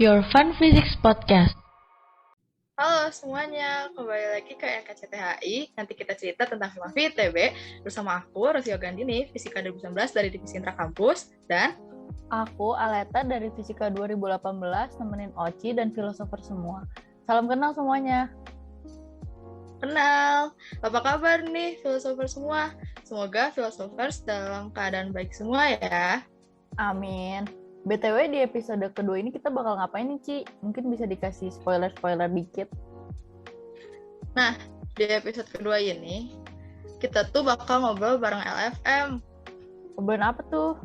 Your Fun Physics Podcast. Halo semuanya, kembali lagi ke NKCTHI. Nanti kita cerita tentang filosofi ITB bersama aku, Rosio Gandini, Fisika 2019 dari Divisi Intra Kampus, dan aku, Aleta dari Fisika 2018, nemenin Oci dan filosofer semua. Salam kenal semuanya. kenal. Apa kabar nih filosofer semua? Semoga filosofers dalam keadaan baik semua ya. Amin. BTW di episode kedua ini kita bakal ngapain nih, Ci? Mungkin bisa dikasih spoiler-spoiler dikit. Nah, di episode kedua ini, kita tuh bakal ngobrol bareng LFM. Ngobrolin apa tuh?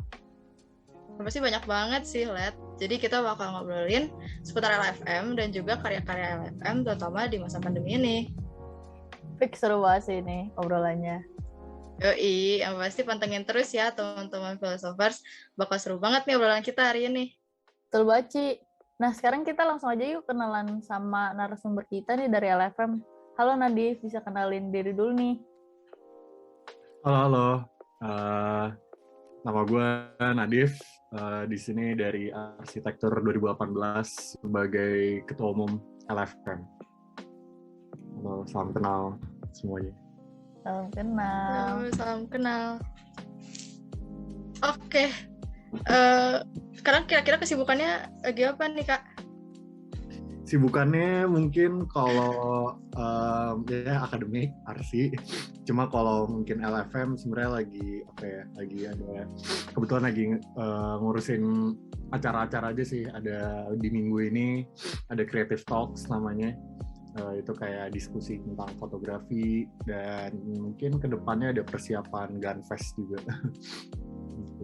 Pasti banyak banget sih, Let. Jadi kita bakal ngobrolin seputar LFM dan juga karya-karya LFM, terutama di masa pandemi ini. Fix seru banget sih ini obrolannya. Yoi, yang pasti pantengin terus ya teman-teman filosofers. Bakal seru banget nih obrolan kita hari ini. Betul banget, Ci. Nah, sekarang kita langsung aja yuk kenalan sama narasumber kita nih dari LFM. Halo Nadif, bisa kenalin diri dulu nih. Halo. Nama gue Nadif. Di sini dari Arsitektur 2018 sebagai Ketua Umum LFM. Halo, salam kenal semuanya. Salam kenal. Salam kenal. Oke. Sekarang kira-kira kesibukannya lagi apa nih, Kak? Sibukannya mungkin kalau ya akademik, arsi. Cuma kalau mungkin LFM sebenarnya lagi ada kebetulan lagi ngurusin acara-acara aja sih. Ada di minggu ini ada Creative Talks namanya. Itu kayak diskusi tentang fotografi dan mungkin kedepannya ada persiapan Gunfest juga.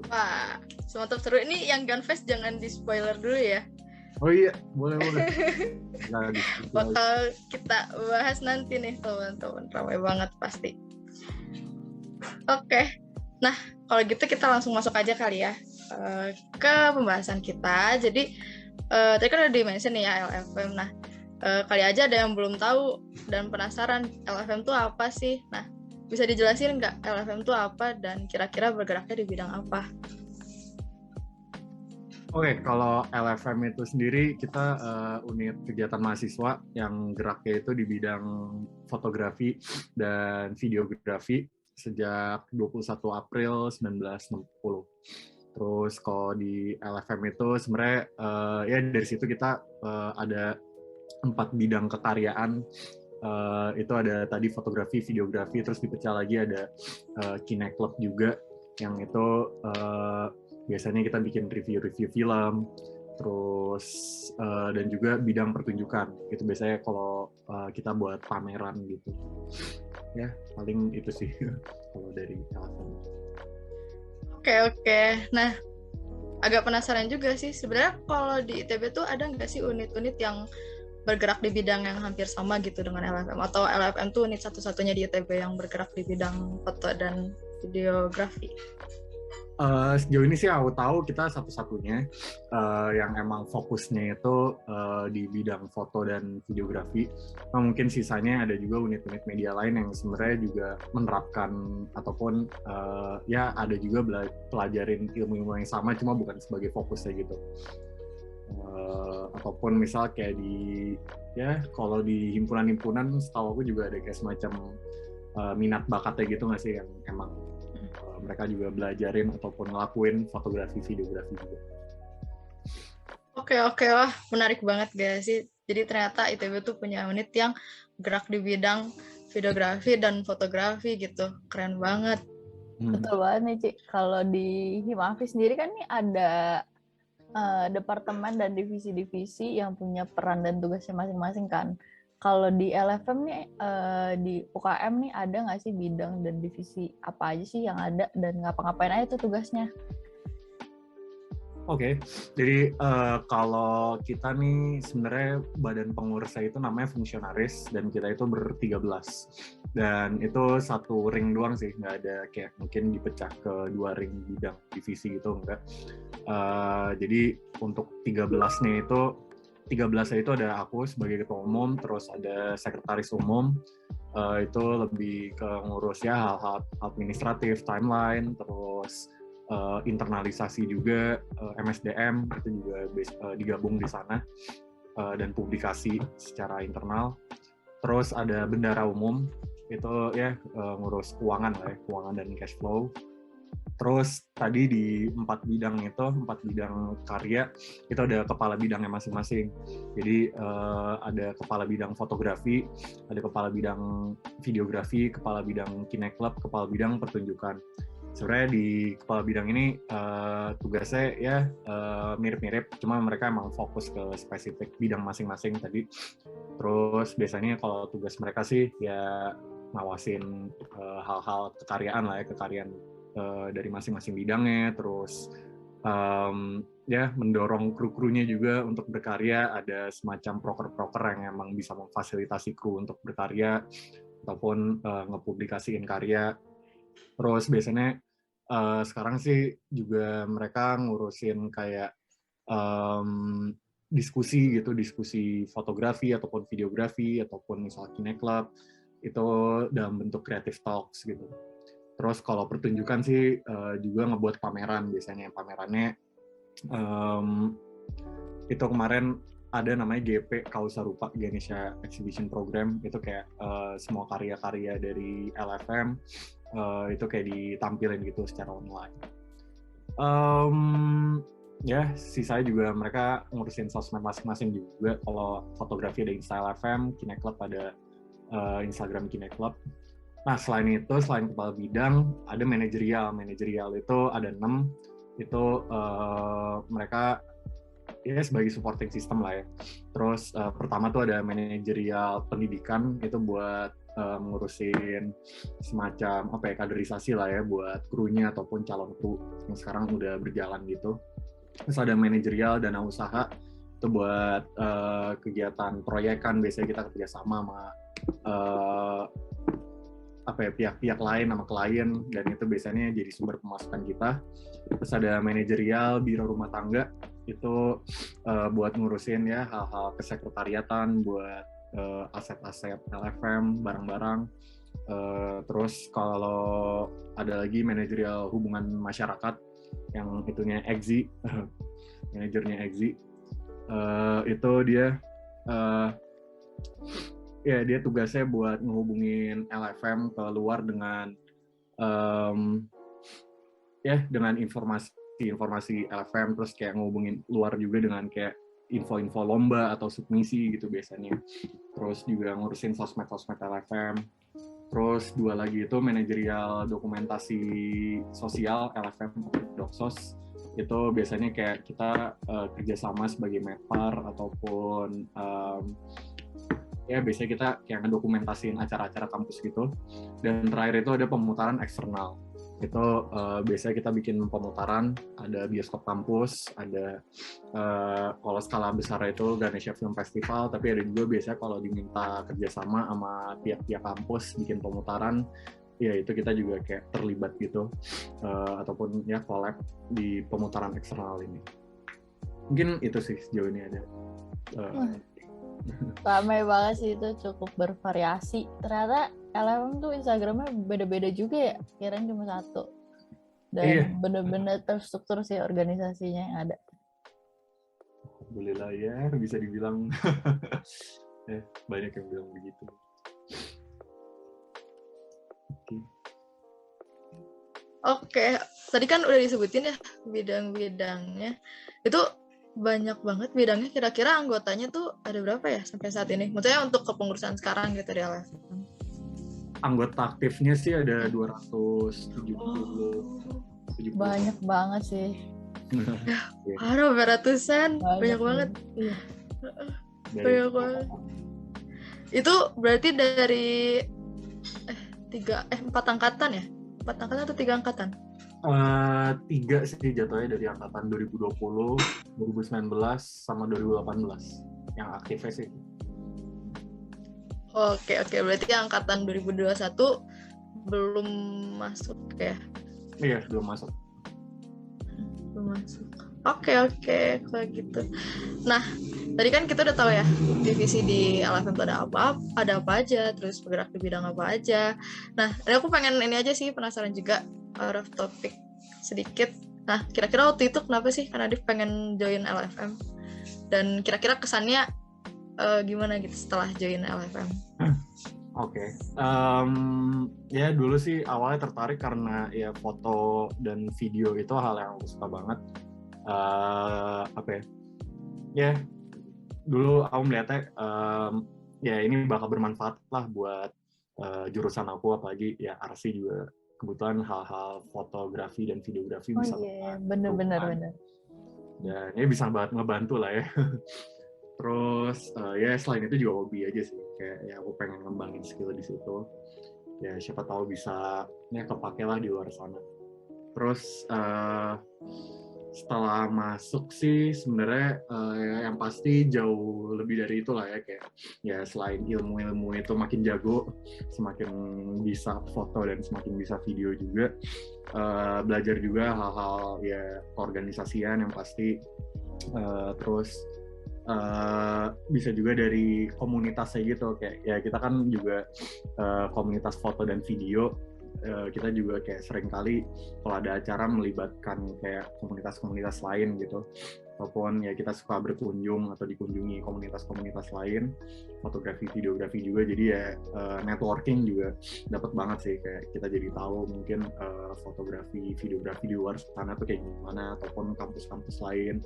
Wah, semantap seru. Ini yang Gunfest jangan di-spoiler dulu ya. Oh iya, boleh. Bakal kita bahas nanti nih teman-teman. Ramai banget pasti. Oke. Nah, kalau gitu kita langsung masuk aja kali ya ke pembahasan kita. Jadi, tadi kan udah di-mention nih ya LFM. Nah, kali aja ada yang belum tahu dan penasaran LFM itu apa sih? Nah, bisa dijelasin nggak LFM itu apa dan kira-kira bergeraknya di bidang apa? Oke, kalau LFM itu sendiri kita unit kegiatan mahasiswa yang geraknya itu di bidang fotografi dan videografi sejak 21 April 1960. Terus kalau di LFM itu sebenarnya ya dari situ kita ada 4 bidang kekaryaan. Itu ada tadi fotografi, videografi, terus dipecah lagi ada Kine Club juga, yang itu biasanya kita bikin review film, terus dan juga bidang pertunjukan. Itu biasanya kalau kita buat pameran gitu. Ya, paling itu sih kalau dari LFM. Oke. Nah, agak penasaran juga sih. Sebenarnya kalau di ITB tuh ada nggak sih unit-unit yang bergerak di bidang yang hampir sama gitu dengan LFM? Atau LFM tuh unit satu-satunya di ITB yang bergerak di bidang foto dan videografi? Sejauh ini sih aku tahu kita satu-satunya yang emang fokusnya itu di bidang foto dan videografi. Nah, mungkin sisanya ada juga unit-unit media lain yang sebenarnya juga menerapkan ataupun ya ada juga pelajarin ilmu-ilmu yang sama, cuma bukan sebagai fokusnya gitu. Ataupun misal kayak kalau di himpunan-himpunan setahu aku juga ada kayak semacam minat bakatnya gitu nggak sih, yang emang mereka juga belajarin ataupun ngelakuin fotografi, videografi juga. Oke, wah menarik banget gak sih? Jadi ternyata ITB tuh punya unit yang gerak di bidang videografi dan fotografi gitu. Keren banget. Betul banget nih, Ci. Kalau di Himafi sendiri kan nih ada departemen dan divisi-divisi yang punya peran dan tugasnya masing-masing kan. Kalau di LFM nih, di UKM nih ada nggak sih bidang dan divisi apa aja sih yang ada dan ngapa-ngapain aja tuh tugasnya? Oke, jadi kalau kita nih sebenarnya badan pengurusnya itu namanya fungsionaris dan kita itu ber-13. Dan itu satu ring doang sih, nggak ada kayak mungkin dipecah ke 2 ring bidang divisi gitu, enggak. Jadi untuk 13-nya itu ada aku sebagai ketua umum, terus ada sekretaris umum, itu lebih ke ngurus ya hal-hal administratif, timeline, terus internalisasi juga, MSDM itu juga digabung di sana, dan publikasi secara internal. Terus ada bendara umum, itu ya ngurus keuangan lah ya, keuangan dan cash flow. Terus tadi di 4 bidang karya itu ada kepala bidangnya masing-masing. Jadi ada kepala bidang fotografi, ada kepala bidang videografi, kepala bidang kineklub, kepala bidang pertunjukan. Sebenarnya di kepala bidang ini tugasnya ya mirip-mirip, cuma mereka emang fokus ke spesifik bidang masing-masing tadi. Terus biasanya kalau tugas mereka sih ya ngawasin hal-hal kekaryaan lah ya, kekaryaan dari masing-masing bidangnya, terus ya mendorong kru-krunya juga untuk berkarya. Ada semacam proker-proker yang emang bisa memfasilitasi kru untuk berkarya ataupun ngepublikasiin karya. Terus biasanya sekarang sih juga mereka ngurusin kayak diskusi fotografi ataupun videografi ataupun misalnya kineklub itu dalam bentuk creative talks gitu. Terus kalau pertunjukan sih juga ngebuat pameran biasanya. Pamerannya itu kemarin ada namanya GP Kausa Rupa, Ganesha Exhibition Program. Itu kayak semua karya-karya dari LFM itu kayak ditampilin gitu secara online. Ya, sisanya juga mereka ngurusin sosmed masing-masing juga. Kalau fotografi ada Insta LFM, Kineklub ada Instagram Kineklub. Nah, selain kepala bidang, ada manajerial. Manajerial itu ada 6. Itu mereka ya sebagai supporting system lah ya. Terus pertama tuh ada manajerial pendidikan, itu buat ngurusin semacam kaderisasi lah ya buat krunya ataupun calon kru yang sekarang udah berjalan gitu. Terus ada manajerial dana usaha, itu buat kegiatan proyekan. Biasanya kita kerjasama sama pihak-pihak lain sama klien, dan itu biasanya jadi sumber pemasukan kita. Terus ada manajerial biro rumah tangga, itu buat ngurusin ya hal-hal kesekretariatan, buat aset-aset LFM, barang-barang. Terus kalau ada lagi manajerial hubungan masyarakat yang itunya EXI, manajernya EXI, itu dia ya dia tugasnya buat ngehubungin LFM ke luar dengan dengan informasi LFM, terus kayak ngehubungin luar juga dengan kayak info-info lomba atau submisi gitu biasanya. Terus juga ngurusin sosmed LFM. Terus 2 lagi itu manajerial dokumentasi sosial LFM Doksos. Itu biasanya kayak kita kerjasama sebagai medpar ataupun ya biasanya kita kayak ngedokumentasiin acara-acara kampus gitu. Dan terakhir itu ada pemutaran eksternal. Itu biasanya kita bikin pemutaran, ada bioskop kampus, ada kalau skala besar itu Ganesha Film Festival, tapi ada juga biasanya kalau diminta kerjasama sama pihak-pihak kampus bikin pemutaran, ya itu kita juga kayak terlibat gitu, ataupun ya collab di pemutaran eksternal ini. Mungkin itu sih sejauh ini ada. Ramai banget sih, itu cukup bervariasi. Ternyata LFM tuh Instagramnya beda-beda juga ya, kirain cuma satu. Dan bener-bener terstruktur sih organisasinya yang ada. Alhamdulillah ya, bisa dibilang banyak yang bilang begitu. Oke, tadi kan udah disebutin ya bidang-bidangnya. Itu banyak banget bidangnya, kira-kira anggotanya tuh ada berapa ya sampai saat ini? Maksudnya untuk kepengurusan sekarang gitu di LFM. Anggota aktifnya sih ada 270. Banyak banget sih. Parah, beratusan. Banyak banget. Iya. Banyak banget. Itu berarti dari 4 angkatan ya? 4 angkatan atau 3 angkatan? 3 sih jatuhnya, dari angkatan 2020, 2019, sama 2018 yang aktifnya sih. Oke, berarti angkatan 2021 belum masuk ya? Iya, belum masuk. Oke, kalau gitu. Nah, tadi kan kita udah tahu ya divisi di LFM itu ada apa aja, terus bergerak di bidang apa aja. Nah, aku pengen ini aja sih, penasaran juga, out of topic sedikit. Nah, kira-kira waktu itu kenapa sih Kak Nadif pengen join LFM? Dan kira-kira kesannya gimana gitu setelah join LFM? Oke. Ya dulu sih awalnya tertarik karena ya foto dan video itu hal yang aku suka banget. Apa ya? Ya dulu aku melihatnya ya ini bakal bermanfaat lah buat jurusan aku, apalagi ya RC juga kebetulan hal-hal fotografi dan videografi Oh bisa iya, banget bener. dan ini bisa banget ngebantu lah ya. Terus ya selain itu juga hobi aja sih, kayak ya aku pengen ngembangin skill di situ, ya siapa tahu bisa ya kepake lah di luar sana. Terus setelah masuk sih sebenarnya yang pasti jauh lebih dari itu lah ya, kayak ya selain ilmu itu makin jago, semakin bisa foto dan semakin bisa video juga, belajar juga hal-hal ya keorganisasian yang pasti, terus bisa juga dari komunitasnya gitu, kayak ya kita kan juga komunitas foto dan video. Kita juga kayak sering kali kalau ada acara melibatkan kayak komunitas-komunitas lain gitu, ataupun ya kita suka berkunjung atau dikunjungi komunitas-komunitas lain, fotografi, videografi juga, jadi ya networking juga dapat banget sih, kayak kita jadi tahu mungkin fotografi, videografi di luar sana tuh kayak gimana, ataupun kampus-kampus lain.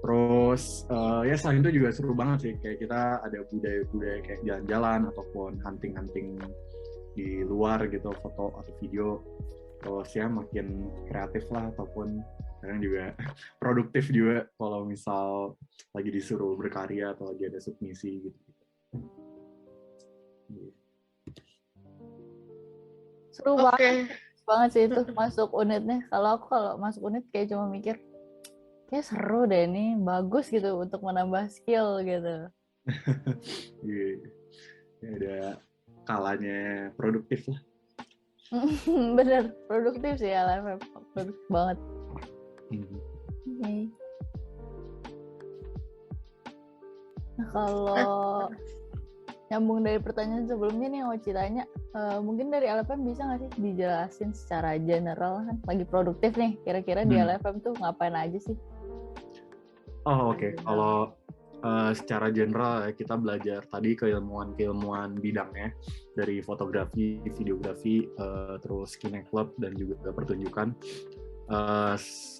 Terus ya selain itu juga seru banget sih, kayak kita ada budaya-budaya kayak jalan-jalan ataupun hunting-hunting di luar gitu, foto atau video. Terus ya makin kreatif lah, ataupun kadang juga produktif juga kalau misal lagi disuruh berkarya atau lagi ada submisi gitu. Seru Oke. banget sih itu masuk unitnya. Kalau masuk unit kayak cuma mikir, kayak seru deh ini, bagus gitu untuk menambah skill gitu. Iya, ya, ada kalanya produktif lah. Bener, produktif sih LFM, produktif banget. Okay. Nah kalau nyambung dari pertanyaan sebelumnya nih, Oci tanya, mungkin dari LFM bisa nggak sih dijelasin secara general, kan lagi produktif nih, kira-kira di LFM tuh ngapain aja sih? Oh oke. Kalau secara general kita belajar tadi keilmuan bidangnya, dari fotografi, videografi, terus kine club dan juga pertunjukan.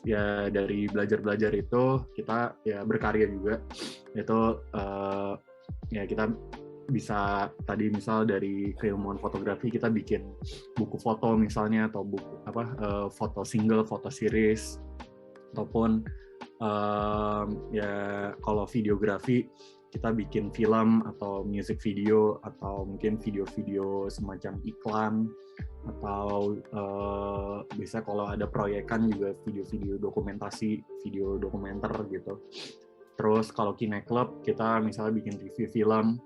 Ya dari belajar itu kita ya berkarya juga, itu ya kita bisa tadi misal dari keilmuan fotografi kita bikin buku foto misalnya, atau buku foto single, foto series, ataupun ya kalau videografi kita bikin film atau music video, atau mungkin video-video semacam iklan, atau biasanya kalau ada proyekan juga video-video dokumentasi, video dokumenter gitu. Terus kalau kine club kita misalnya bikin review film,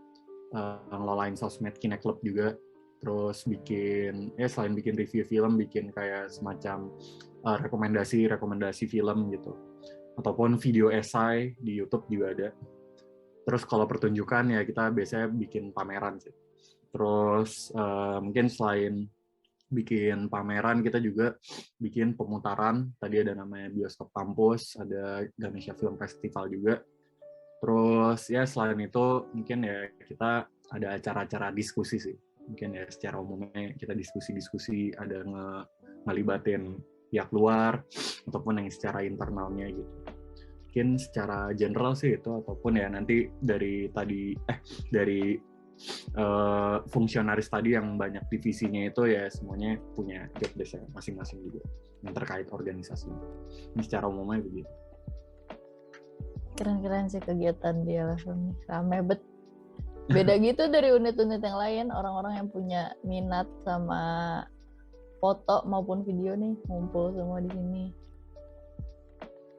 ngelolain sosmed kine club juga. Terus bikin selain bikin review film, bikin kayak semacam rekomendasi film gitu, ataupun video esai di YouTube juga ada. Terus kalau pertunjukan ya kita biasanya bikin pameran sih. Terus mungkin selain bikin pameran kita juga bikin pemutaran, tadi ada namanya Bioskop Kampus, ada Ganesha Film Festival juga. Terus ya selain itu mungkin ya kita ada acara-acara diskusi sih, mungkin ya secara umumnya kita diskusi-diskusi, ada ngelibatin pihak luar ataupun yang secara internalnya gitu. Mungkin secara general sih itu, ataupun ya nanti dari fungsionaris tadi yang banyak divisinya itu ya semuanya punya job desk masing-masing juga yang terkait organisasi. Ini secara umumnya begitu. Keren-keren sih kegiatan di LFM, rame bet. Beda gitu dari unit-unit yang lain, orang-orang yang punya minat sama foto maupun video nih ngumpul semua di sini.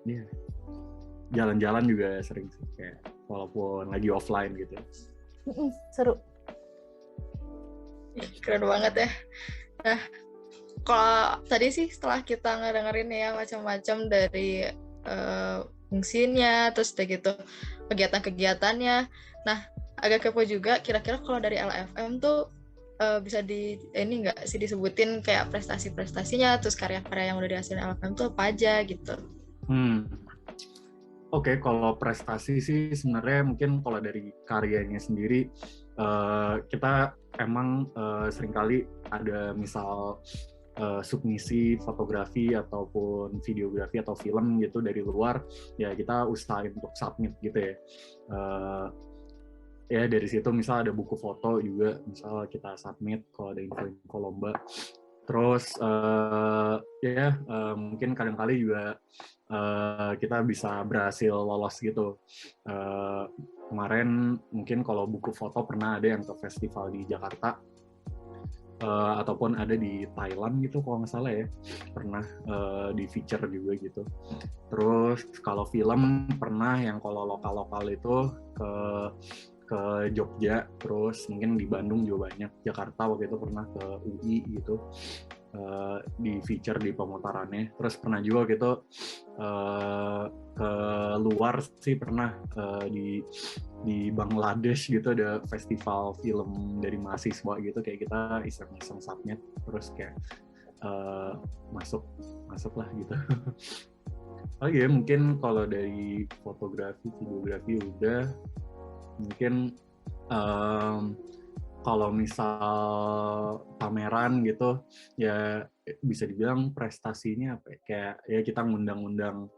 Iya. Jalan-jalan juga sering sih, kayak walaupun lagi offline gitu. Seru. Keren banget ya. Nah, kalau tadi sih setelah kita ngedengerin ya macam-macam dari fungsinya, terus udah gitu kegiatan-kegiatannya. Nah, agak kepo juga, kira-kira kalau dari LFM tuh bisa ini nggak sih disebutin kayak prestasi-prestasinya, terus karya-karya yang udah dihasilin LFM tuh apa aja gitu. Oke, kalau prestasi sih sebenarnya mungkin kalau dari karyanya sendiri kita emang seringkali ada misal submisi fotografi ataupun videografi atau film gitu dari luar, ya kita usahain untuk submit gitu ya. Ya dari situ misal ada buku foto juga misal kita submit kalau ada info lomba. Terus mungkin kadang-kali juga kita bisa berhasil lolos gitu. Kemarin mungkin kalau buku foto pernah ada yang ke festival di Jakarta, ataupun ada di Thailand gitu kalau nggak salah ya, pernah di feature juga gitu. Terus kalau film pernah yang kalau lokal-lokal itu ke Jogja, terus mungkin di Bandung juga banyak, Jakarta waktu itu pernah ke UI gitu, di feature di pemutarannya. Terus pernah juga gitu ke luar sih pernah, di Bangladesh gitu ada festival film dari mahasiswa gitu, kayak kita iseng-iseng submit terus kayak masuk lah gitu. Ya mungkin kalau dari fotografi, videografi udah. Mungkin kalau misal pameran gitu ya bisa dibilang prestasinya apa ya, kayak ya kita ngundang-undang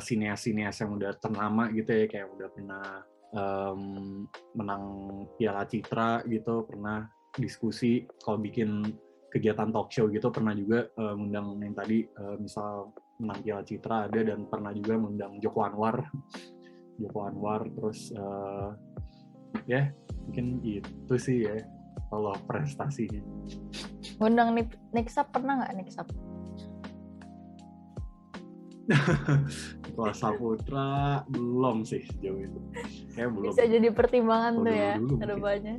sineas-sineas yang udah ternama gitu ya, kayak udah pernah menang Piala Citra gitu, pernah diskusi kalau bikin kegiatan talk show gitu, pernah juga ngundang yang tadi misal menang Piala Citra ada, dan pernah juga ngundang Joko Anwar, terus ya mungkin itu sih ya kalau prestasinya. Ngundang Niksap pernah nggak Niksap? Kalau Saputra belum sih sejauh itu. Kayak belum. Bisa jadi pertimbangan tuh ya dulu kedepannya.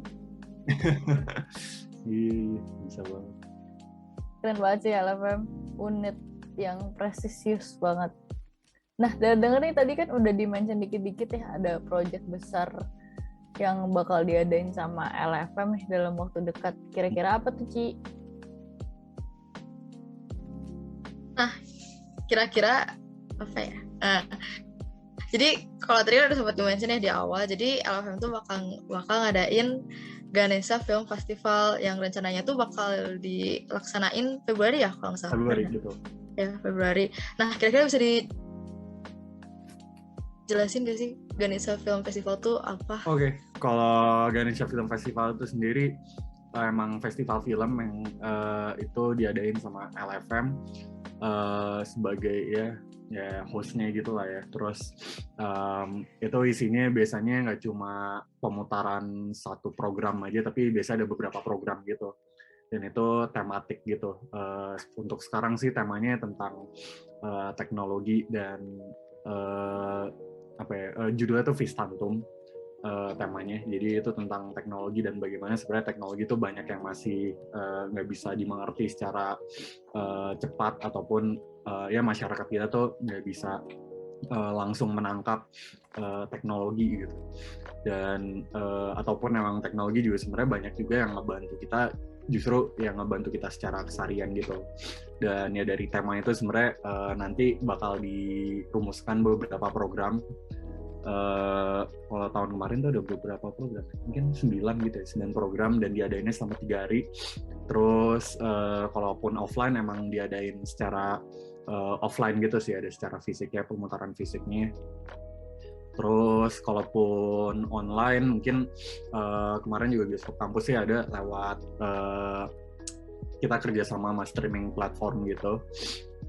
Iya, bisa banget. Keren banget sih LFM, unit yang prestisius banget. Nah, denger nih tadi kan udah di-mention dikit-dikit ya, ada project besar yang bakal diadain sama LFM nih dalam waktu dekat. Kira-kira apa tuh, Ci? Nah, kira-kira apa ya? Jadi kalau tadi udah sempat di-mention ya di awal, jadi LFM tuh bakal ngadain Ganesha Film Festival yang rencananya tuh bakal dilaksanain Februari ya kalau nggak salah. Februari gitu. Ya, Februari. Nah, kira-kira bisa dijelasin gak sih Ganesha Film Festival tuh apa? Oke, kalau Ganesha Film Festival itu sendiri emang festival film yang itu diadain sama LFM sebagai ya hostnya gitu lah ya. Terus itu isinya biasanya nggak cuma pemutaran satu program aja, tapi biasanya ada beberapa program gitu. Dan itu tematik gitu. Untuk sekarang sih temanya tentang teknologi dan judulnya tuh Vistantum temanya. Jadi itu tentang teknologi dan bagaimana sebenarnya teknologi itu banyak yang masih nggak bisa dimengerti secara cepat, ataupun ya masyarakat kita tuh nggak bisa langsung menangkap teknologi gitu. Dan ataupun memang teknologi juga sebenarnya banyak juga yang ngebantu kita, justru yang ngebantu kita secara keseharian gitu. Dan ya dari tema itu sebenarnya nanti bakal dirumuskan beberapa program. Kalau tahun kemarin tuh ada beberapa program, mungkin 9 gitu ya, 9 program, dan diadainnya selama 3 hari. Terus kalaupun offline emang diadain secara offline gitu sih, ada secara fisiknya, pemutaran fisiknya. Terus kalaupun online mungkin kemarin juga Bioskop Kampus sih ada lewat kita kerja sama streaming platform gitu.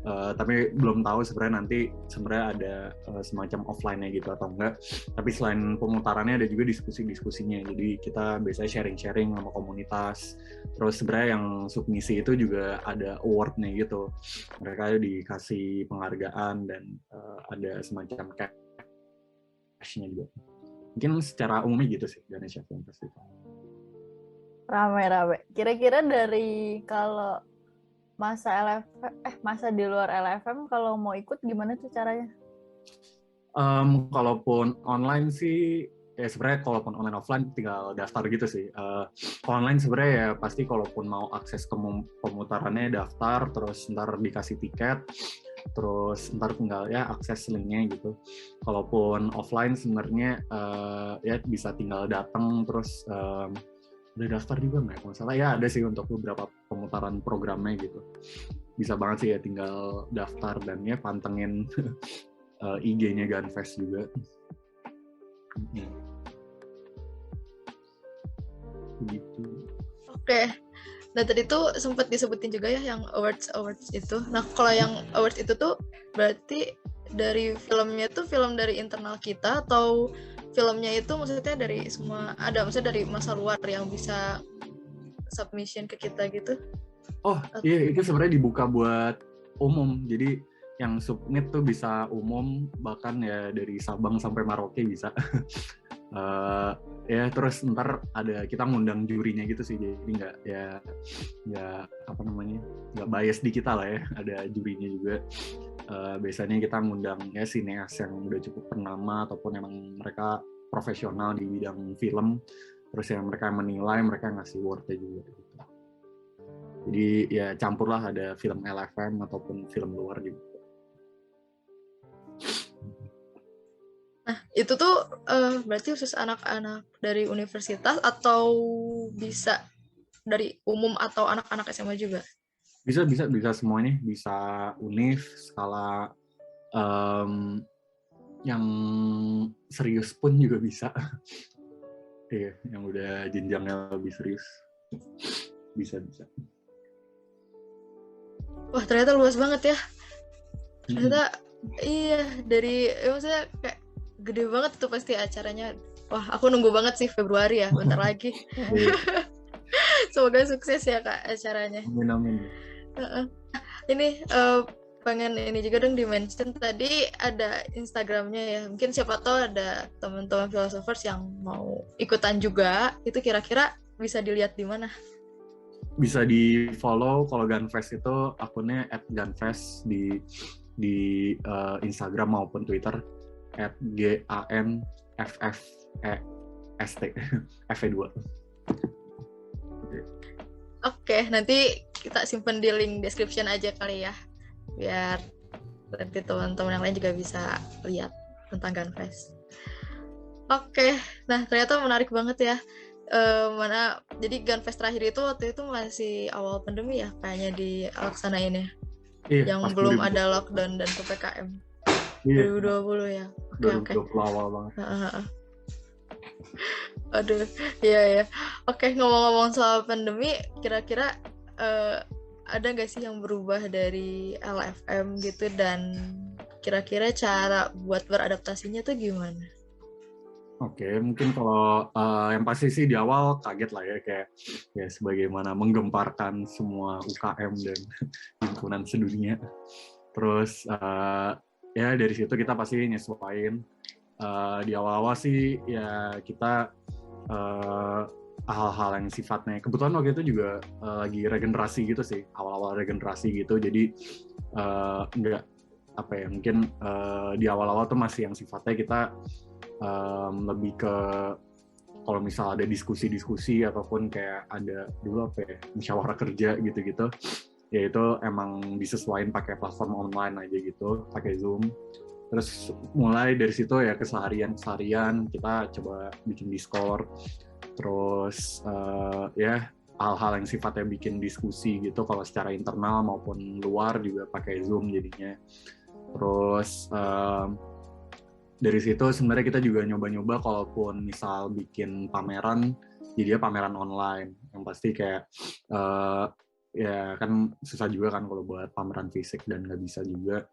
Tapi belum tahu sebenarnya nanti ada semacam offline-nya gitu atau enggak. Tapi selain pemutarannya ada juga diskusi-diskusinya. Jadi kita biasanya sharing-sharing sama komunitas. Terus sebenarnya yang submisi itu juga ada award-nya gitu. Mereka dikasih penghargaan dan ada semacam cash-nya juga. Mungkin secara umumnya gitu sih Ganesha Film Festival. Rame-rame. Kira-kira dari kalau masa di luar LFM kalau mau ikut gimana tuh caranya? Kalaupun online sih ya sebenarnya kalaupun online offline tinggal daftar gitu sih. Online sebenarnya ya pasti kalaupun mau akses ke pemutarannya daftar, terus ntar dikasih tiket, terus ntar tinggal ya akses linknya gitu. Kalaupun offline sebenarnya ya bisa tinggal datang, terus udah daftar juga nggak kalau salah ya, ada sih untuk beberapa pemutaran programnya gitu. Bisa banget sih ya tinggal daftar dan ya pantengin IG-nya Gunfest juga. Gitu. Oke. Nah tadi tuh sempat disebutin juga ya yang awards itu. Nah kalau yang awards itu tuh berarti dari filmnya tuh film dari internal kita atau filmnya itu maksudnya dari semua, ada maksudnya dari masa luar yang bisa submission ke kita gitu? Oh iya, itu sebenarnya dibuka buat umum, jadi yang submit tuh bisa umum, bahkan ya dari Sabang sampai Merauke bisa. Ya terus ntar ada kita ngundang jurinya gitu sih, jadi nggak apa namanya, nggak bias di kita lah ya, ada jurinya juga. Biasanya kita ngundang ya sineas yang udah cukup ternama ataupun emang mereka profesional di bidang film, terus yang mereka menilai, mereka ngasih award-nya juga gitu. Jadi ya campur lah, ada film LFM ataupun film luar juga. Nah itu tuh berarti khusus anak-anak dari universitas atau bisa dari umum atau anak-anak SMA juga? Bisa semuanya, bisa univ, skala yang serius pun juga bisa. Iya, yang udah jenjangnya lebih serius. Bisa. Wah ternyata luas banget ya. Ternyata iya, dari maksudnya kayak gede banget tuh pasti acaranya. Wah aku nunggu banget sih Februari ya, bentar lagi. Semoga sukses ya Kak acaranya. Amin. Ini pengen ini juga dong di-mention, tadi ada Instagramnya ya, mungkin siapa tahu ada teman-teman filosofers yang mau ikutan juga, itu kira-kira bisa dilihat di mana? Bisa di follow, kalau Gunfest itu akunnya @gunfest di Instagram maupun Twitter @GANFFEST FE2. Oke, nanti kita simpen di link description aja kali ya, biar nanti teman-teman yang lain juga bisa lihat tentang Gunfest. Oke, nah ternyata menarik banget ya. Jadi Gunfest terakhir itu waktu itu masih awal pandemi ya kayaknya dilaksanain ya. Iya, yang belum 2020. Ada lockdown dan PPKM. Iya. 2020 ya. Oke. 2020 awal banget. Aduh, iya. Oke, ngomong-ngomong soal pandemi, kira-kira ada nggak sih yang berubah dari LFM gitu, dan kira-kira cara buat beradaptasinya tuh gimana? Oke, mungkin kalau yang pasti sih di awal kaget lah ya, kayak ya sebagaimana menggemparkan semua UKM dan himpunan sedunia. Terus ya dari situ kita pasti nyesuaiin. Di awal-awal sih ya kita hal-hal yang sifatnya, kebetulan waktu itu juga lagi regenerasi gitu sih, awal-awal regenerasi gitu, jadi nggak apa ya, mungkin di awal-awal tuh masih yang sifatnya kita lebih ke kalau misal ada diskusi ataupun kayak ada dulu apa ya, musyawarah kerja gitu-gitu, ya itu emang disesuaikan pakai platform online aja gitu, pakai Zoom. Terus mulai dari situ ya keseharian kita coba bikin Discord, terus ya hal-hal yang sifatnya bikin diskusi gitu, kalau secara internal maupun luar juga pakai Zoom jadinya. Terus dari situ sebenarnya kita juga nyoba-nyoba kalaupun misal bikin pameran, jadinya pameran online. Yang pasti kayak ya kan susah juga kan kalau buat pameran fisik dan nggak bisa juga.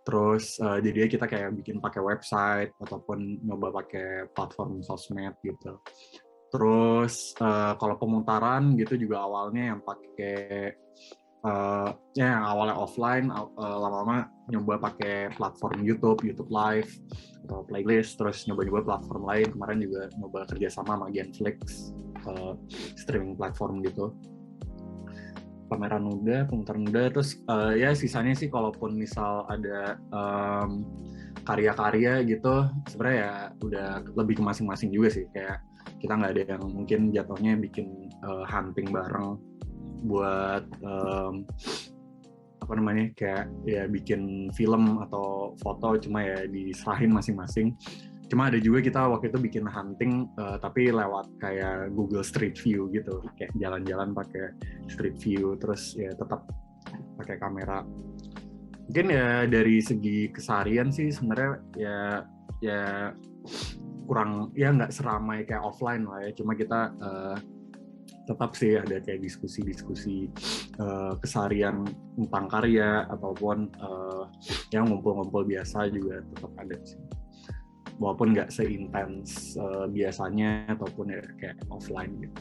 Terus jadinya kita kayak bikin pakai website ataupun nyoba pakai platform sosmed gitu. Terus kalau pemutaran gitu juga awalnya yang pakai yang awalnya offline, lama-lama nyoba pakai platform YouTube Live atau playlist, terus nyoba-nyoba platform lain. Kemarin juga nyoba kerjasama sama Genflix, streaming platform gitu. Pameran udah, pemutaran udah, terus ya sisanya sih kalaupun misal ada karya-karya gitu sebenarnya ya udah lebih ke masing-masing juga sih, kayak kita nggak ada yang mungkin jatuhnya bikin hunting bareng buat apa namanya kayak ya bikin film atau foto, cuma ya diserahin masing-masing. Cuma ada juga kita waktu itu bikin hunting tapi lewat kayak Google Street View gitu, kayak jalan-jalan pakai Street View, terus ya tetap pakai kamera. Mungkin ya dari segi keseharian sih sebenarnya ya kurang, ya nggak seramai kayak offline lah ya, cuma kita tetap sih ada kayak diskusi-diskusi keseharian tentang karya ataupun yang ngumpul-ngumpul biasa juga tetap ada sih, walaupun nggak seintens biasanya ataupun ya kayak offline gitu.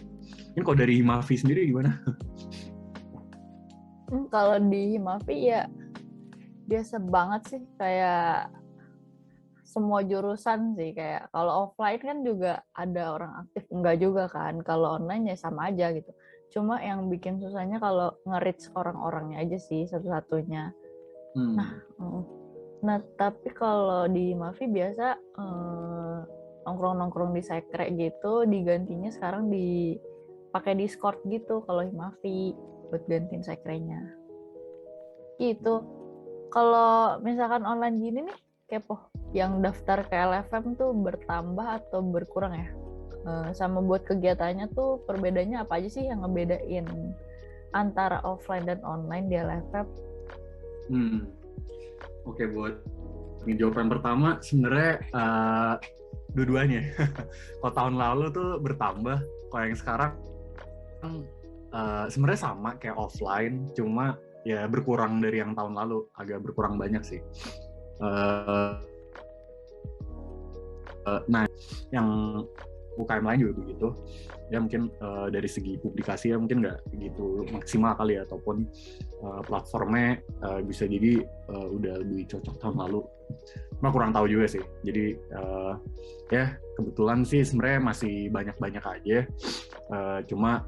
Ini kalau dari Himavi sendiri gimana? Kalau di Himavi ya biasa banget sih, kayak semua jurusan sih, kayak kalau offline kan juga ada orang aktif, enggak juga kan, kalau online ya sama aja gitu. Cuma yang bikin susahnya kalau nge-reach orang-orangnya aja sih satu-satunya. Nah tapi kalau di Himavi biasa nongkrong-nongkrong di sekre gitu, digantinya sekarang pakai Discord gitu kalau Himavi buat gantiin sekrenya gitu. Kalau misalkan online gini nih, kepo, yang daftar ke LFM tuh bertambah atau berkurang ya? Sama buat kegiatannya tuh perbedaannya apa aja sih yang ngebedain antara offline dan online di LFM? Oke, buat jawaban pertama sebenarnya dua-duanya. Kalau tahun lalu tuh bertambah, kalau yang sekarang sebenarnya sama kayak offline, cuma ya berkurang dari yang tahun lalu, agak berkurang banyak sih. Nah, yang UKM lain juga begitu. Ya mungkin dari segi publikasi ya mungkin nggak begitu maksimal kali ya, ataupun platformnya bisa jadi udah lebih cocok tahun lalu. Cuma kurang tahu juga sih. Jadi ya kebetulan sih sebenarnya masih banyak-banyak aja. Cuma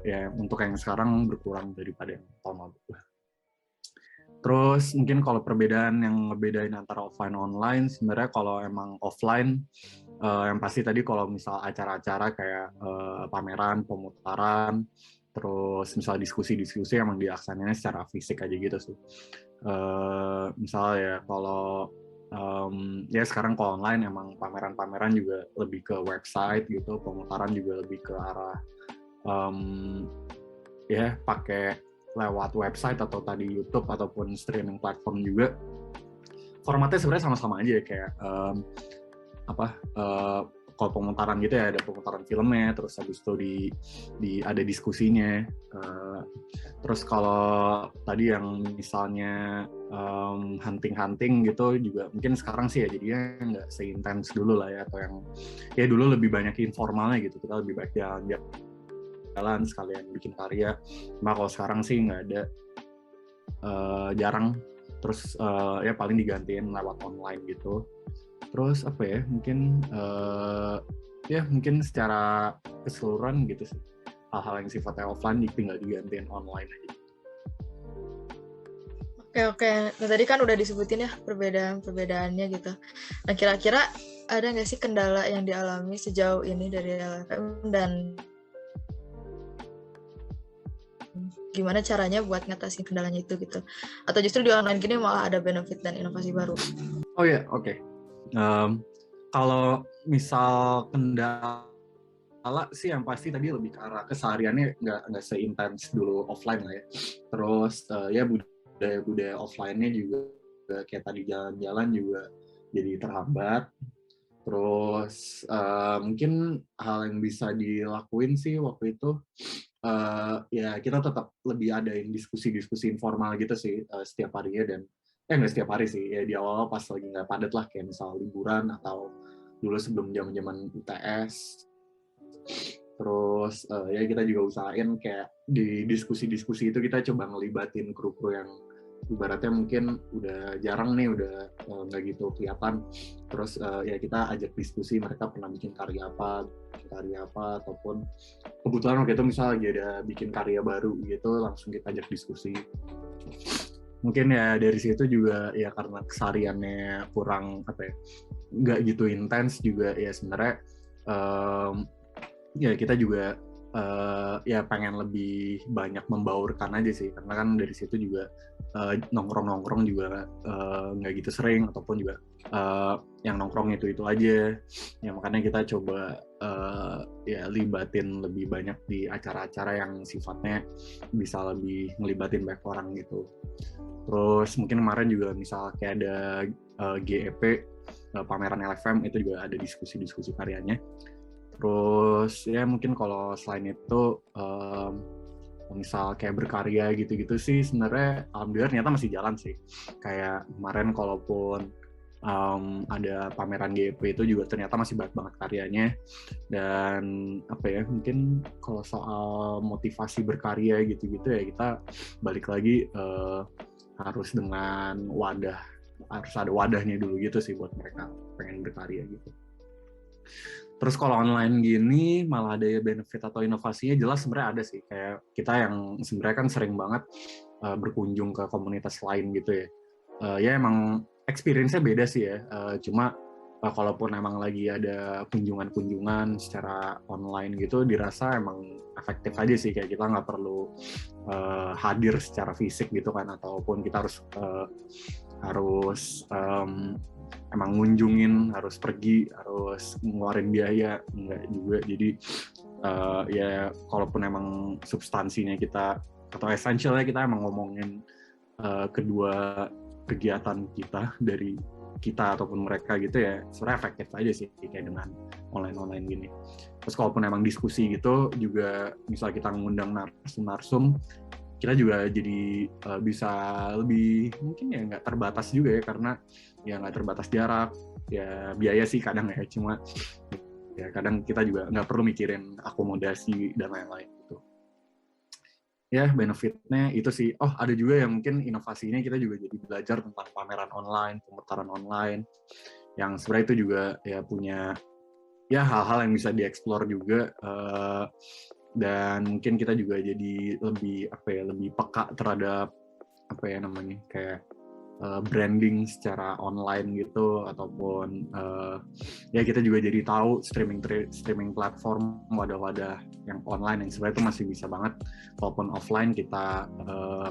ya untuk yang sekarang berkurang daripada yang tahun lalu. Terus mungkin kalau perbedaan yang ngebedain antara offline online, sebenarnya kalau emang offline yang pasti tadi kalau misal acara-acara kayak pameran, pemutaran, terus misal diskusi-diskusi emang dilaksanainnya secara fisik aja gitu sih. Misal ya kalau ya sekarang kalau online emang pameran-pameran juga lebih ke website gitu, pemutaran juga lebih ke arah ya pakai lewat website atau tadi YouTube ataupun streaming platform juga. Formatnya sebenarnya sama-sama aja kayak kalau pemutaran gitu ya ada pemutaran filmnya, terus habis itu ada diskusinya. Terus kalau tadi yang misalnya hunting-hunting gitu juga mungkin sekarang sih ya jadinya nggak seintens dulu lah ya, atau yang ya dulu lebih banyak informalnya gitu, kita lebih banyak jalan sekalian bikin karya. Cuma kalau sekarang sih nggak ada, jarang. Terus ya paling digantiin lewat online gitu. Terus apa ya, mungkin ya mungkin secara keseluruhan gitu sih, hal-hal yang sifatnya offline tinggal digantiin online aja. Oke. Nah tadi kan udah disebutin ya perbedaan-perbedaannya gitu. Nah kira-kira ada nggak sih kendala yang dialami sejauh ini dari LFM, dan gimana caranya buat ngatasin kendalanya itu gitu? Atau justru di online gini malah ada benefit dan inovasi baru? Oh ya, oke. Kalau misal kendala sih yang pasti tadi lebih ke arah kesehariannya nggak seintens dulu offline lah ya. Terus ya budaya offline-nya juga kayak tadi jalan-jalan juga jadi terhambat. Terus mungkin hal yang bisa dilakuin sih waktu itu ya kita tetap lebih adain diskusi-diskusi informal gitu sih setiap harinya, dan nggak setiap hari sih ya, di awal pas lagi nggak padat lah, kayak misal liburan atau dulu sebelum zaman UTS. Terus ya kita juga usahain kayak di diskusi-diskusi itu kita coba ngelibatin kru-kru yang ibaratnya mungkin udah jarang nih, udah nggak gitu kelihatan. Terus ya kita ajak diskusi, mereka pernah bikin karya apa, ataupun kebetulan waktu itu misalnya lagi ada bikin karya baru gitu, langsung kita ajak diskusi. mungkin ya dari situ juga ya karena kesehariannya kurang apa ya, nggak gitu intens juga ya sebenarnya ya kita juga ya pengen lebih banyak membaurkan aja sih, karena kan dari situ juga nongkrong-nongkrong juga nggak gitu sering, ataupun juga yang nongkrong itu aja ya, makanya kita coba ya libatin lebih banyak di acara-acara yang sifatnya bisa lebih ngelibatin banyak orang gitu. Terus mungkin kemarin juga misal kayak ada GEP, pameran LFM, itu juga ada diskusi-diskusi karyanya. Terus ya mungkin kalau selain itu misal kayak berkarya gitu-gitu sih sebenarnya alhamdulillah ternyata masih jalan sih. Kayak kemarin kalaupun ada pameran GEP itu juga ternyata masih banyak banget karyanya. Dan apa ya, mungkin kalau soal motivasi berkarya gitu-gitu ya kita balik lagi harus dengan wadah, harus ada wadahnya dulu gitu sih buat mereka pengen berkarya gitu. Terus kalau online gini malah ada ya benefit atau inovasinya, jelas sebenarnya ada sih. Kayak kita yang sebenarnya kan sering banget berkunjung ke komunitas lain gitu ya. Ya emang experience-nya beda sih ya. Cuma kalaupun emang lagi ada kunjungan-kunjungan secara online gitu, dirasa emang efektif aja sih. Kayak kita nggak perlu hadir secara fisik gitu kan, ataupun kita harus emang ngunjungin, harus pergi, harus ngeluarin biaya, enggak juga. Jadi ya kalaupun emang substansinya kita atau essentialnya kita emang ngomongin kedua kegiatan kita dari kita ataupun mereka gitu ya, sebenarnya efektif aja sih kayak dengan online gini. Terus kalaupun emang diskusi gitu juga, misal kita ngundang narsum, kita juga jadi bisa lebih mungkin ya nggak terbatas juga ya, karena ya nggak terbatas jarak, ya biaya sih kadang ya, cuma ya kadang kita juga nggak perlu mikirin akomodasi dan lain-lain gitu. Ya benefitnya itu sih. Oh ada juga yang mungkin inovasinya, kita juga jadi belajar tentang pameran online, pemutaran online, yang sebenarnya itu juga ya punya ya hal-hal yang bisa dieksplor juga. Dan mungkin kita juga jadi lebih apa ya, lebih peka terhadap apa ya namanya, kayak branding secara online gitu, ataupun ya kita juga jadi tahu streaming platform, wadah-wadah yang online yang sebenarnya itu masih bisa banget walaupun offline kita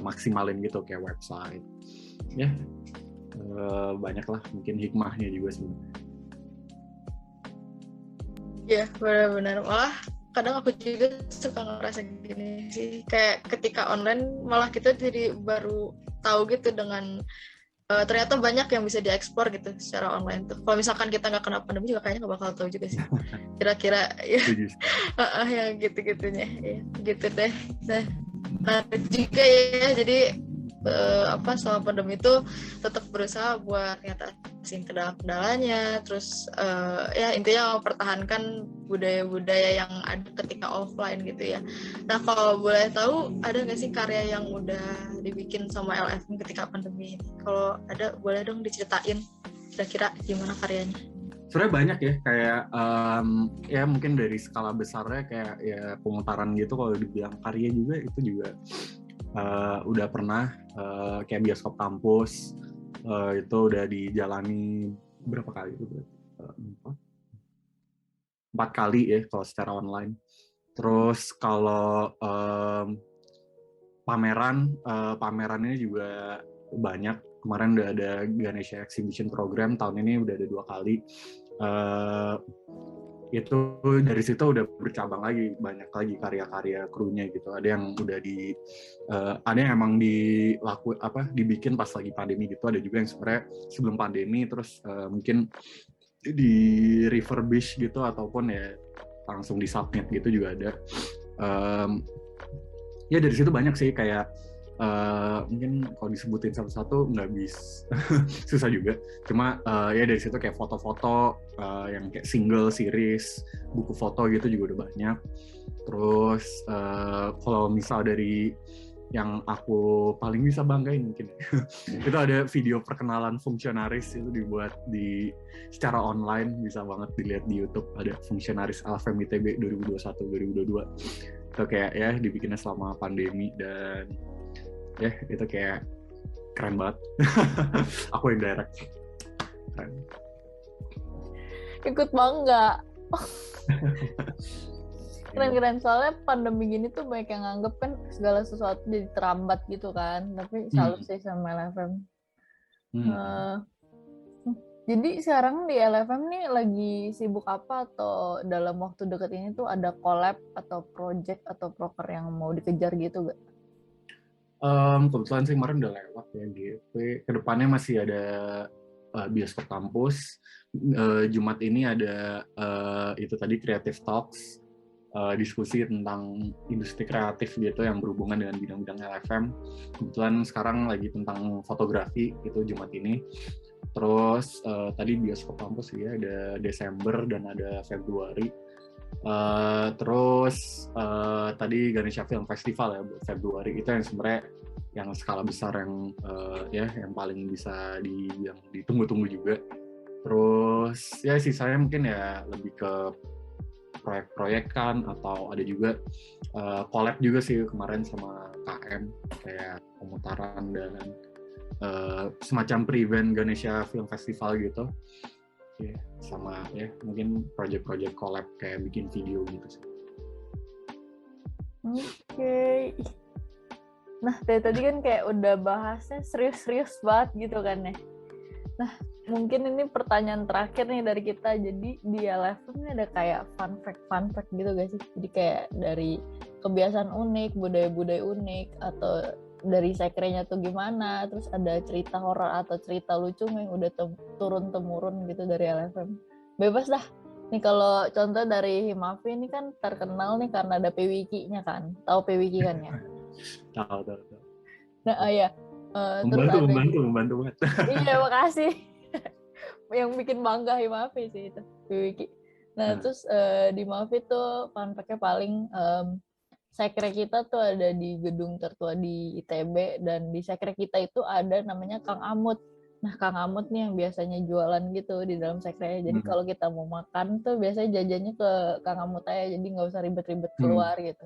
maksimalin gitu, kayak website ya. Banyak lah mungkin hikmahnya juga sebenarnya. Ya benar-benar, malah kadang aku juga suka ngerasa gini sih, kayak ketika online malah kita jadi baru tahu gitu dengan ternyata banyak yang bisa diekspor gitu secara online tuh. Kalau misalkan kita nggak kena pandemi juga kayaknya nggak bakal tahu juga sih. Kira-kira ya yang gitu-gitunya ya, gitu deh. Nah juga ya, jadi selama pandemi itu tetap berusaha buat ngatasin kendala-kendalanya, terus ya intinya mempertahankan budaya-budaya yang ada ketika offline gitu ya. Nah kalau boleh tahu, ada nggak sih karya yang udah dibikin sama LFM ketika pandemi ini? Kalau ada boleh dong diceritain kira-kira gimana karyanya? Sebenarnya banyak ya, kayak ya mungkin dari skala besarnya kayak ya pemutaran gitu, kalau dibilang karya juga itu juga udah pernah kayak bioskop kampus itu udah dijalani berapa kali itu, 4 kali ya kalau secara online. Terus kalau pameran ini juga banyak. Kemarin udah ada Ganesha Exhibition Program, tahun ini udah ada 2 kali. Itu dari situ udah bercabang lagi, banyak lagi karya-karya krunya gitu. Ada yang udah ada yang emang dibikin pas lagi pandemi gitu, ada juga yang sebenarnya sebelum pandemi terus mungkin di refurbish gitu, ataupun ya langsung disubmit gitu juga ada. Ya dari situ banyak sih, kayak mungkin kalau disebutin satu-satu nggak bisa, susah juga. Cuma ya dari situ kayak foto-foto yang kayak single series, buku foto gitu juga udah banyak. Terus kalau misal dari yang aku paling bisa banggain mungkin itu ada video perkenalan fungsionaris, itu dibuat secara online, bisa banget dilihat di YouTube. Ada fungsionaris LFM ITB 2021-2022 itu kayak ya dibikinnya selama pandemi, dan ya itu kayak keren banget. Aku yang direct. Keren. Ikut bangga. Keren-keren, soalnya pandemi gini tuh banyak yang nganggep kan segala sesuatu jadi terambat gitu kan, tapi salut sih sama LFM. Jadi sekarang di LFM nih lagi sibuk apa, atau dalam waktu dekat ini tuh ada collab atau project atau proker yang mau dikejar gitu gak? Kebetulan sih kemarin udah lewat ya GP. Kedepannya masih ada bioskop kampus. Jumat ini ada itu tadi Creative Talks, diskusi tentang industri kreatif gitu yang berhubungan dengan bidang-bidang LFM. Kebetulan sekarang lagi tentang fotografi itu Jumat ini. Terus tadi bioskop kampus ya ada Desember dan ada Februari. Terus tadi Ganesha Film Festival ya buat Februari, itu yang sebenarnya yang skala besar yang yang paling bisa yang ditunggu-tunggu juga. Terus ya sisanya mungkin ya lebih ke proyek-proyekan, atau ada juga collab juga sih kemarin sama KM kayak pemutaran dan semacam pre-event Ganesha Film Festival gitu. Ya, sama ya mungkin project-project collab kayak bikin video gitu sih. Oke. Nah, dari tadi kan kayak udah bahasnya serius-serius banget gitu kan ya. Nah, mungkin ini pertanyaan terakhir nih dari kita. Jadi di LFM ini ada kayak fun fact gitu gak sih? Jadi kayak dari kebiasaan unik, budaya-budaya unik, atau dari sekrenya tuh gimana, terus ada cerita horor atau cerita lucu yang udah turun-temurun gitu dari LFM. Bebas dah. Nih kalau contoh dari Himafi ini kan terkenal nih karena ada PWiki-nya kan. Tahu PWiki kan ya? Tahu. Nah, ya. Membantu banget. Iya, makasih. Yang bikin bangga Himafi sih itu, PWiki. Nah, terus di Himafi tuh fun fact-nya paling sekre kita tuh ada di gedung tertua di ITB, dan di sekre kita itu ada namanya Kang Amut. Nah, Kang Amut nih yang biasanya jualan gitu di dalam sekre. Jadi kalau kita mau makan tuh biasanya jajannya ke Kang Amut aja, jadi nggak usah ribet-ribet keluar gitu.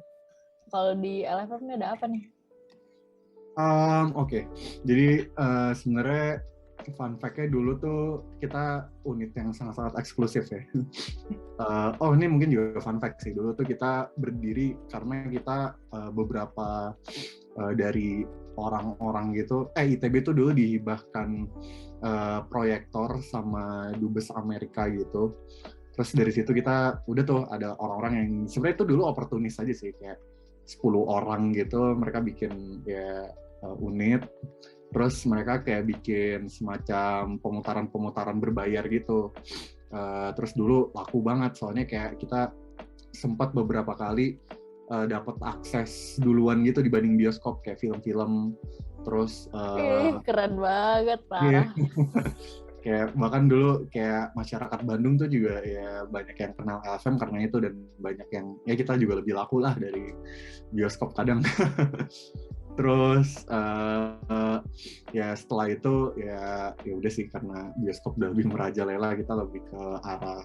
Kalau di LFM ini ada apa nih? Oke. Jadi sebenarnya fun fact-nya dulu tuh kita unit yang sangat-sangat eksklusif ya. Ini mungkin juga fun fact sih. Dulu tuh kita berdiri karena kita beberapa dari orang-orang gitu. ITB tuh dulu dihibahkan proyektor sama Dubes Amerika gitu. Terus dari situ kita udah tuh ada orang-orang yang sebenarnya itu dulu oportunis aja sih, kayak 10 orang gitu. Mereka bikin ya unit. Terus mereka kayak bikin semacam pemutaran berbayar gitu. Terus dulu laku banget, soalnya kayak kita sempat beberapa kali dapat akses duluan gitu dibanding bioskop, kayak film-film. Terus keren banget, parah. Kayak bahkan dulu kayak masyarakat Bandung tuh juga ya banyak yang kenal LFM karena itu, dan banyak yang ya kita juga lebih laku lah dari bioskop kadang. Terus ya setelah itu ya udah sih, karena bioskop udah lebih merajalela, kita lebih ke arah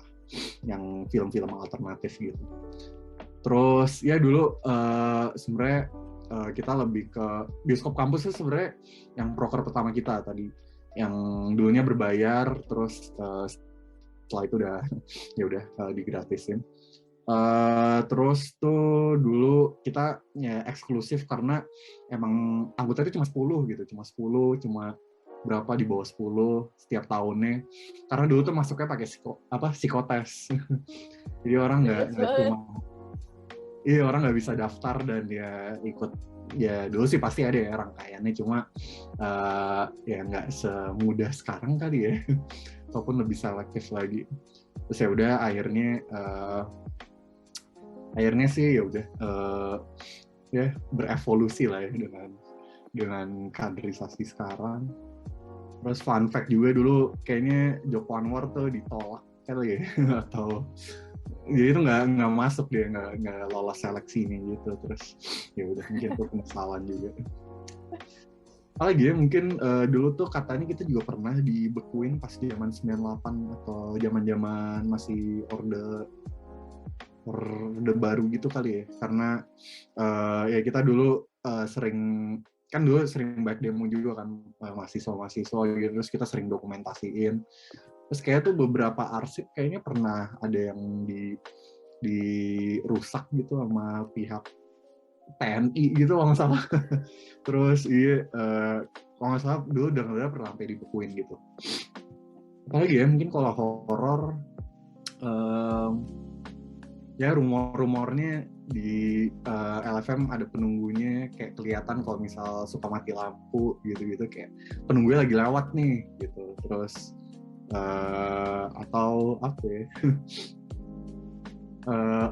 yang film-film alternatif gitu. Terus ya dulu sebenarnya kita lebih ke bioskop kampus itu sebenarnya yang proker pertama kita tadi, yang dulunya berbayar, terus setelah itu udah digratisin. Terus tuh dulu kita ya eksklusif karena emang anggota itu cuma 10 gitu, cuma berapa di bawah 10 setiap tahunnya. Karena dulu tuh masuknya pakai psikotes. Jadi orang orang nggak bisa daftar dan ya ikut. Ya dulu sih pasti ada ya rangkaiannya, cuma ya nggak semudah sekarang kali ya, ataupun lebih selektif lagi. Terus ya udah akhirnya sih ya udah ya berevolusi lah ya dengan kaderisasi sekarang. Terus fun fact juga dulu kayaknya Joko Anwar tuh ditolak kali ya atau jadi itu nggak masuk, dia nggak lolos seleksinya gitu. Terus ya udah mungkin itu penyesalan juga. Apalagi ya mungkin dulu tuh katanya kita juga pernah dibekuin pas zaman 98 atau zaman masih orde baru gitu kali ya, karena ya kita dulu sering kan dulu sering back demo juga kan, mahasiswa-mahasiswa gitu, terus kita sering dokumentasiin. Terus kayak tuh beberapa arsip kayaknya pernah ada yang dirusak gitu sama pihak TNI gitu kalau nggak salah. Terus kalau nggak salah dulu dengar pernah sampai dibekuin gitu. Apalagi ya, mungkin kalau horor, ya rumor-rumornya di LFM ada penunggunya kayak kelihatan kalau misal suka mati lampu gitu-gitu, kayak penunggunya lagi lewat nih gitu. Terus atau apa ya?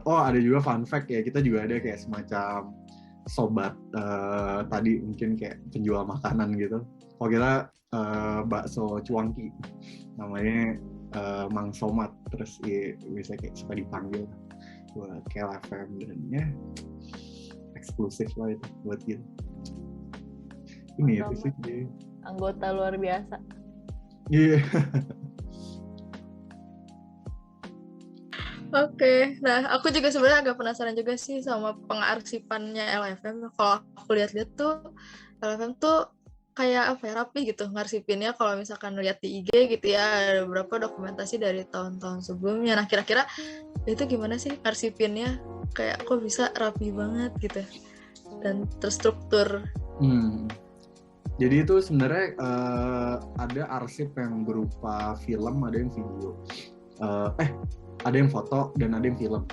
Ada juga fun fact ya, kita juga ada kayak semacam sobat tadi mungkin kayak penjual makanan gitu. Kalau kita bakso cuangki, namanya Mang Somat, terus ya, bisa kayak suka dipanggil buat KLFM, dan ya eksklusif lah itu buat gitu. Ini ya sih Anggota luar biasa. iya. Oke, nah aku juga sebenarnya agak penasaran juga sih sama pengarsipannya LFM. Kalau aku lihat-lihat tuh LFM tuh kayak apa ya, rapi gitu ngarsipinnya. Kalau misalkan lihat di IG gitu ya, ada beberapa dokumentasi dari tahun-tahun sebelumnya. Nah kira-kira itu gimana sih ngarsipinnya? Kayak kok bisa rapi banget gitu dan terstruktur. Jadi itu sebenarnya ada arsip yang berupa film, ada yang video. Ada yang foto dan ada yang film.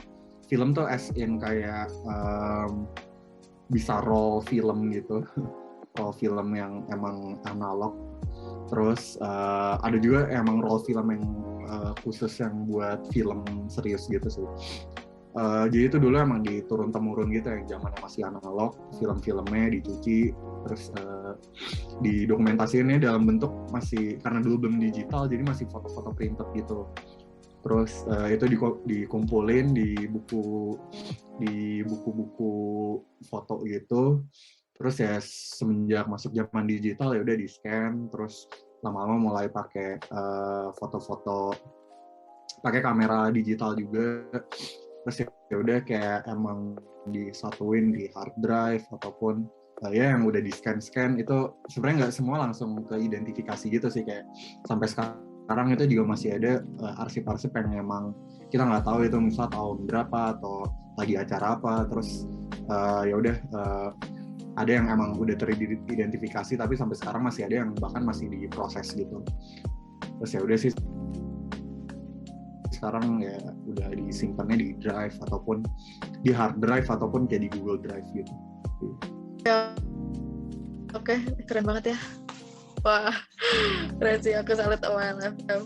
Film tuh as in kayak bisa roll film gitu. Roll film yang emang analog. Terus ada juga emang roll film yang khusus yang buat film serius gitu sih. Jadi itu dulu emang diturun-temurun gitu ya, zamannya masih analog, film-filmnya dicuci, terus didokumentasiinnya dalam bentuk masih, karena dulu belum digital, jadi masih foto-foto printed gitu. Terus itu dikumpulin di buku-buku foto gitu. Terus ya semenjak masuk zaman digital ya udah di scan, terus lama-lama mulai pakai foto-foto pakai kamera digital juga. Terus ya udah kayak emang disatuin di hard drive ataupun ya yang udah di scan itu sebenarnya nggak semua langsung ke identifikasi gitu sih, kayak sampai sekarang itu juga masih ada arsip-arsip yang emang kita nggak tahu itu misal tahun berapa atau lagi acara apa. Terus ya udah ada yang emang udah teridentifikasi tapi sampai sekarang masih ada yang bahkan masih diproses gitu. Terus ya udah sih sekarang ya udah disimpannya di drive ataupun di hard drive ataupun kayak di Google Drive gitu. Ya, oke, keren banget ya. Wah, keren sih, aku salut sama LFM.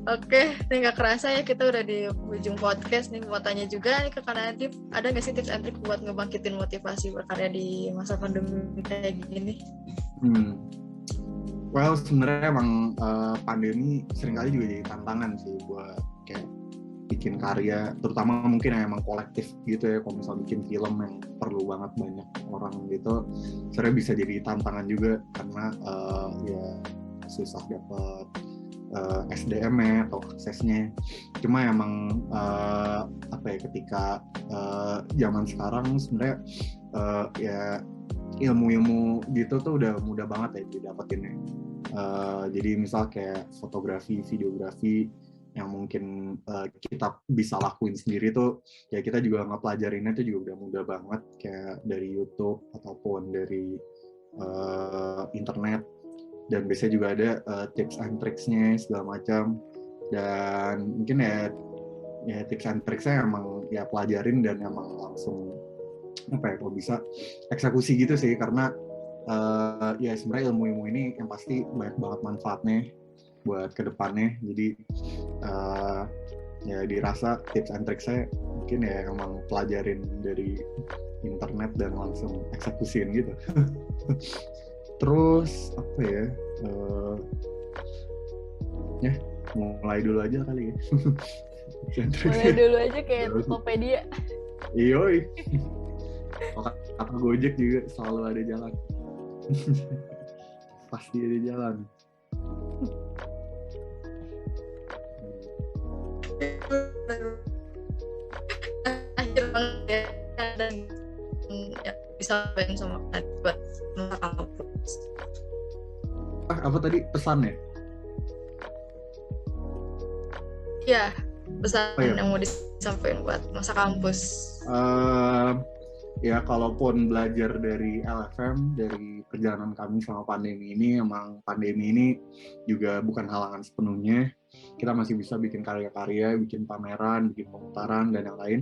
Oke, ini nggak kerasa ya kita udah di ujung podcast nih. Mau tanya juga nih ke Kak Nadif, ada nggak sih tips and trick buat ngebangkitin motivasi berkarya di masa pandemi kayak gini? Well, sebenarnya emang pandemi seringkali juga jadi tantangan sih buat kayak bikin karya, terutama mungkin yang emang kolektif gitu ya. Kalau misal bikin film yang perlu banget banyak orang gitu, sebenarnya bisa jadi tantangan juga karena ya susah dapat SDM-nya atau aksesnya. Cuma emang apa ya, ketika zaman sekarang sebenarnya ya ilmu-ilmu gitu tuh udah mudah banget ya didapetinnya. Jadi misal kayak fotografi, videografi yang mungkin kita bisa lakuin sendiri tuh ya kita juga ngepelajarinnya tuh juga udah mudah banget, kayak dari YouTube ataupun dari internet. Dan biasanya juga ada tips and tricksnya segala macam. Dan mungkin ya tips and tricksnya emang ya pelajarin dan emang langsung apa ya, kalau bisa eksekusi gitu sih, karena ya sebenarnya ilmu-ilmu ini yang pasti banyak banget manfaatnya buat kedepannya. Jadi ya dirasa tips and trick saya mungkin ya emang pelajarin dari internet dan langsung eksekusiin gitu. Terus apa ya, ya mulai dulu aja kali ya. Mulai dulu aja kayak Tokopedia. Iyoi. Kata Gojek juga selalu ada jalan. Pasti ada jalan. Akhir banget ya. Dan yang bisa disampaikan sama kalian buat masa kampus. Apa tadi pesannya? Iya, pesan Oh, iya. yang mau disampaikan buat masa kampus. Ya kalaupun belajar dari LFM, dari perjalanan kami selama pandemi ini, emang pandemi ini juga bukan halangan sepenuhnya. Kita masih bisa bikin karya-karya, bikin pameran, bikin pemutaran, dan yang lain.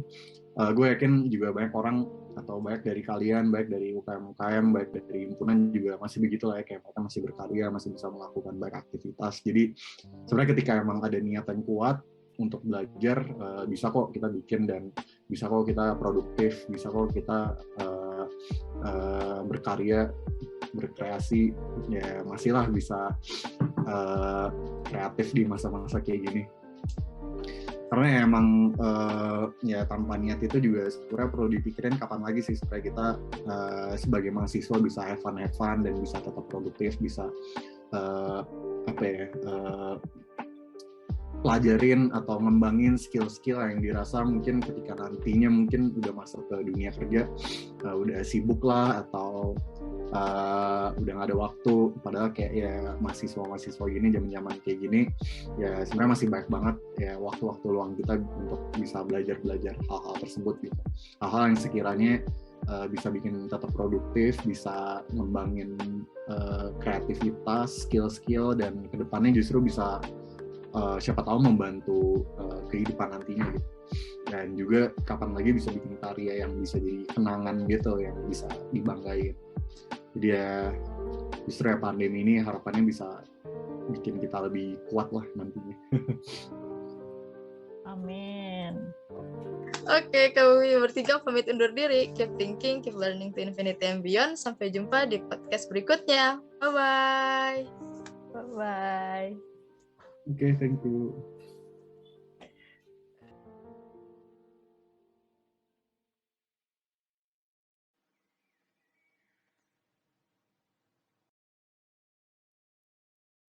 Gue yakin juga banyak orang, atau banyak dari kalian, baik dari UKM-UKM, baik dari himpunan juga masih begitu lah ya, kayak mereka masih berkarya, masih bisa melakukan banyak aktivitas. Jadi sebenarnya ketika emang ada niat yang kuat untuk belajar, bisa kok kita bikin, dan bisa kok kita produktif, bisa kok kita berkarya, berkreasi, ya masihlah bisa kreatif di masa-masa kayak gini. Karena emang ya tanpa niat itu juga sebenarnya perlu dipikirin kapan lagi sih supaya kita sebagai mahasiswa bisa have fun dan bisa tetap produktif, bisa pelajarin atau ngembangin skill-skill yang dirasa mungkin ketika nantinya mungkin udah masuk ke dunia kerja udah sibuk lah, atau udah nggak ada waktu, padahal kayak ya mahasiswa gini, zaman kayak gini ya sebenarnya masih banyak banget ya waktu-waktu luang kita untuk bisa belajar hal-hal tersebut gitu, hal-hal yang sekiranya bisa bikin tetap produktif, bisa ngembangin kreativitas, skill-skill, dan kedepannya justru bisa siapa tahu membantu kehidupan nantinya gitu. Dan juga kapan lagi bisa bikin karya yang bisa jadi kenangan gitu, yang bisa dibanggain. Jadi ya justru ya pandemi ini harapannya bisa bikin kita lebih kuat lah nantinya. Amin. Oke, kami bertiga pamit undur diri. Keep thinking, keep learning to infinity and beyond. Sampai jumpa di podcast berikutnya. Bye-bye. Bye-bye. Oke, thank you.